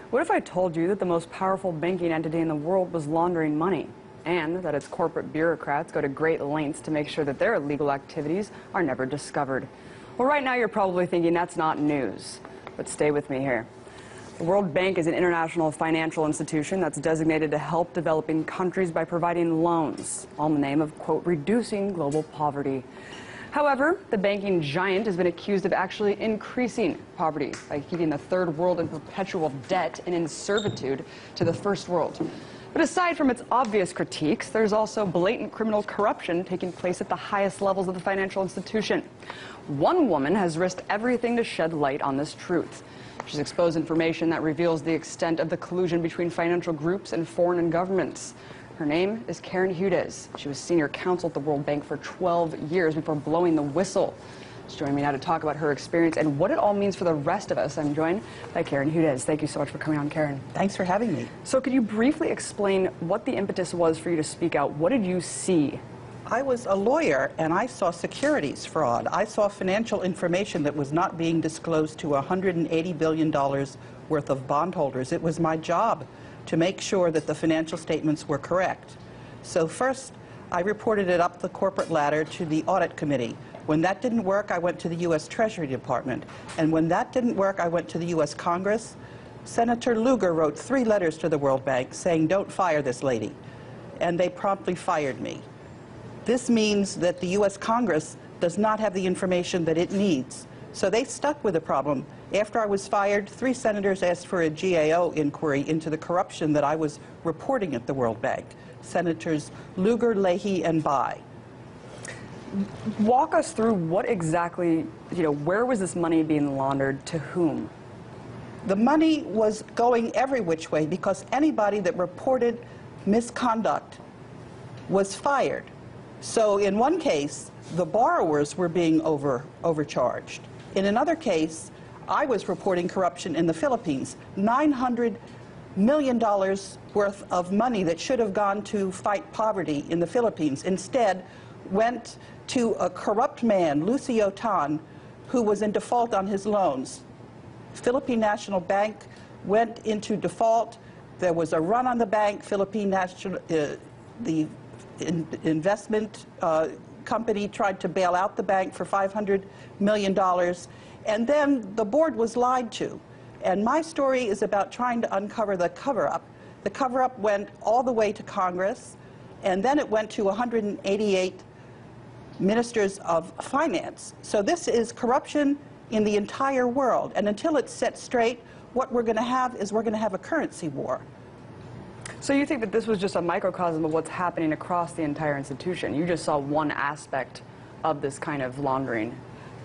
What if I told you that the most powerful banking entity in the world was laundering money, and that its corporate bureaucrats go to great lengths to make sure that their illegal activities are never discovered? Well, right now you're probably thinking that's not news, but stay with me here. The World Bank is an international financial institution that's designated to help developing countries by providing loans, all in the name of, quote, reducing global poverty. However, the banking giant has been accused of actually increasing poverty by keeping the third world in perpetual debt and in servitude to the first world. But aside from its obvious critiques, there's also blatant criminal corruption taking place at the highest levels of the financial institution. One woman has risked everything to shed light on this truth. She's exposed information that reveals the extent of the collusion between financial groups and foreign governments. Her name is Karen Hudes. She was senior counsel at the World Bank for 12 years before blowing the whistle. She's joining me now to talk about her experience and what it all means for the rest of us. I'm joined by Karen Hudes. Thank you so much for coming on, Karen. Thanks for having me. So could you briefly explain what the impetus was for you to speak out? What did you see? I was a lawyer, and I saw securities fraud. I saw financial information that was not being disclosed to $180 billion worth of bondholders. It was my job to make sure that the financial statements were correct. So first, I reported it up the corporate ladder to the audit committee. When that didn't work, I went to the U.S. Treasury Department. And when that didn't work, I went to the U.S. Congress. Senator Lugar wrote 3 letters to the World Bank saying, "Don't fire this lady." And they promptly fired me. This means that the U.S. Congress does not have the information that it needs. So they stuck with the problem. After I was fired, 3 senators asked for a GAO inquiry into the corruption that I was reporting at the World Bank. Senators Lugar, Leahy, and Bai. Walk us through what exactly, where was this money being laundered, to whom? The money was going every which way because anybody that reported misconduct was fired. So in one case, the borrowers were being overcharged. In another case, I was reporting corruption in the Philippines. $900 million worth of money that should have gone to fight poverty in the Philippines instead went to a corrupt man, Lucio, who was in default on his loans. Philippine National Bank went into default. There was a run on the bank. Philippine National, the investment company tried to bail out the bank for $500 million, and then the board was lied to. And my story is about trying to uncover the cover-up. The cover-up went all the way to Congress, and then it went to 188 ministers of finance. So this is corruption in the entire world, and until it's set straight, what we're going to have is we're going to have a currency war. So you think that this was just a microcosm of what's happening across the entire institution? You just saw one aspect of this kind of laundering.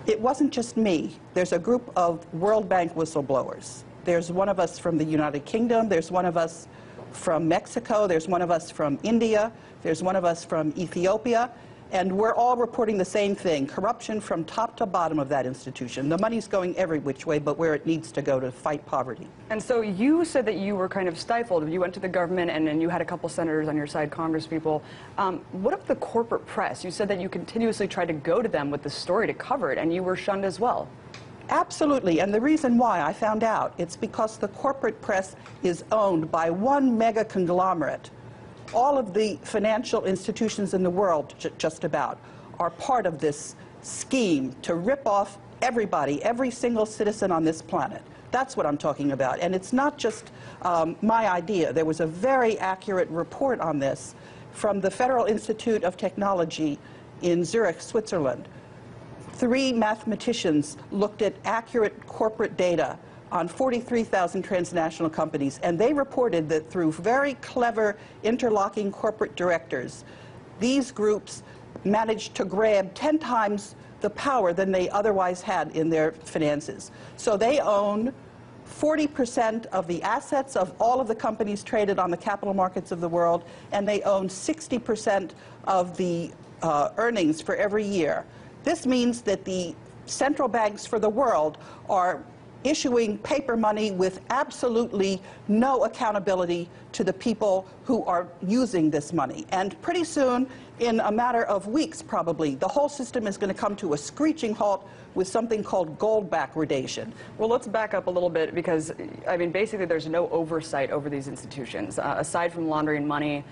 It wasn't just me. There's a group of World Bank whistleblowers. There's one of us from the United Kingdom. There's one of us from Mexico. There's one of us from India. There's one of us from Ethiopia. And we're all reporting the same thing, corruption from top to bottom of that institution. The money's going every which way, but where it needs to go to fight poverty. And so you said that you were kind of stifled. You went to the government, and then you had a couple senators on your side, congresspeople. What of the corporate press? You said that you continuously tried to go to them with the story to cover it, and you were shunned as well. Absolutely, and the reason why I found out, it's because the corporate press is owned by one mega conglomerate. All of the financial institutions in the world, just about, are part of this scheme to rip off everybody, every single citizen on this planet. That's what I'm talking about. And it's not just my idea. There was a very accurate report on this from the Federal Institute of Technology in Zurich, Switzerland. 3 mathematicians looked at accurate corporate data on 43,000 transnational companies, and they reported that through very clever interlocking corporate directors, these groups managed to grab 10 times the power than they otherwise had in their finances. So they own 40% of the assets of all of the companies traded on the capital markets of the world, and they own 60% of the earnings for every year. This means that the central banks for the world are issuing paper money with absolutely no accountability to the people who are using this money. And pretty soon, in a matter of weeks probably, the whole system is going to come to a screeching halt with something called gold backwardation. Well, let's back up a little bit because, I mean, basically there's no oversight over these institutions. Aside from laundering money,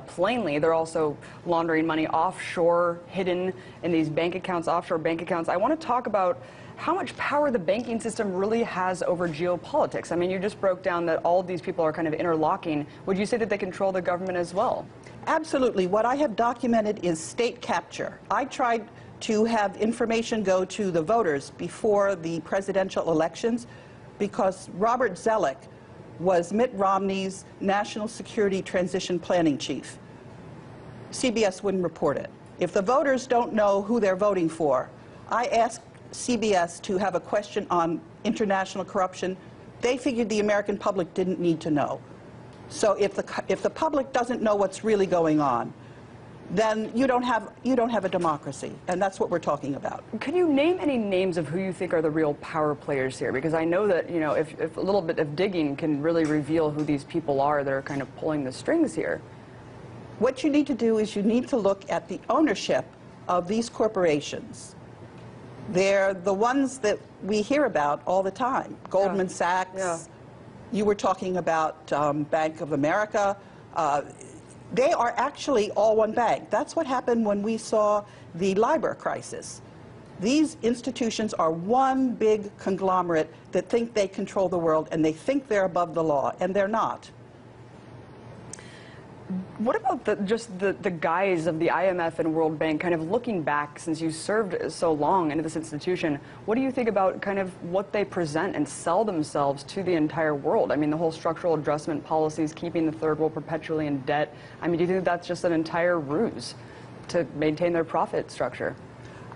plainly, they're also laundering money offshore, hidden in these bank accounts, offshore bank accounts. I want to talk about how much power the banking system really has over geopolitics. I mean, you just broke down that all of these people are kind of interlocking. Would you say that they control the government as well? Absolutely. What I have documented is state capture. I tried to have information go to the voters before the presidential elections because Robert Zellick was Mitt Romney's National Security Transition Planning Chief. CBS wouldn't report it. If the voters don't know who they're voting for, I asked CBS to have a question on international corruption. They figured the American public didn't need to know. So if the public doesn't know what's really going on, then you don't have a democracy, and that's what we're talking about. Can you name any names of who you think are the real power players here? Because I know that, you know, if a little bit of digging can really reveal who these people are that are kind of pulling the strings here. What you need to do is you need to look at the ownership of these corporations. They're the ones that we hear about all the time. Goldman Sachs, you were talking about Bank of America. They are actually all one bank. That's what happened when we saw the LIBOR crisis. These institutions are one big conglomerate that think they control the world, and they think they're above the law, and they're not. What about just the guise of the IMF and World Bank, kind of looking back since you served so long into this institution? What do you think about kind of what they present and sell themselves to the entire world? I mean, the whole structural adjustment policies, keeping the third world perpetually in debt. I mean, do you think that's just an entire ruse to maintain their profit structure?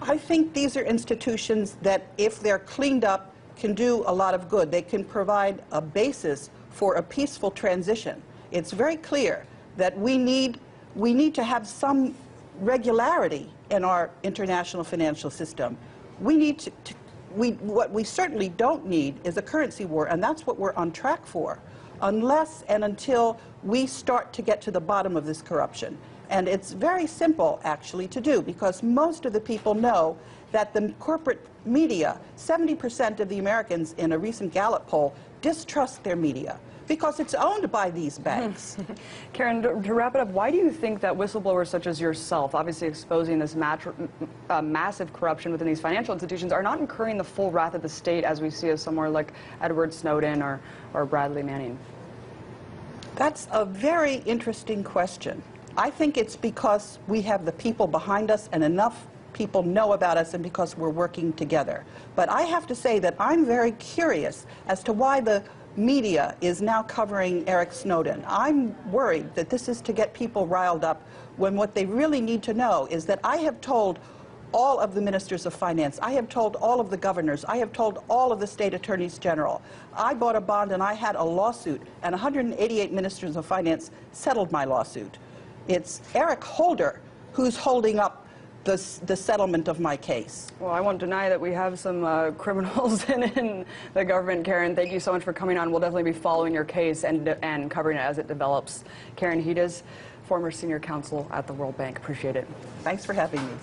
I think these are institutions that, if they're cleaned up, can do a lot of good. They can provide a basis for a peaceful transition. It's very clear that we need to have some regularity in our international financial system. We need what we certainly don't need is a currency war, and that's what we're on track for, unless and until we start to get to the bottom of this corruption. And it's very simple, actually, to do, because most of the people know that the corporate media, 70% of the Americans in a recent Gallup poll, distrust their media, because it's owned by these banks. Karen, to wrap it up, why do you think that whistleblowers such as yourself, obviously exposing this massive corruption within these financial institutions, are not incurring the full wrath of the state as we see as somewhere like Edward Snowden or Bradley Manning? That's a very interesting question. I think it's because we have the people behind us and enough people know about us, and because we're working together. But I have to say that I'm very curious as to why the media is now covering Eric Snowden. I'm worried that this is to get people riled up, when what they really need to know is that I have told all of the ministers of finance, I have told all of the governors, I have told all of the state attorneys general. I bought a bond and I had a lawsuit, and 188 ministers of finance settled my lawsuit. It's Eric Holder who's holding up the settlement of my case. Well, I won't deny that we have some criminals in the government. Karen, thank you so much for coming on. We'll definitely be following your case and covering it as it develops. Karen Hedges, former senior counsel at the World Bank. Appreciate it. Thanks for having me.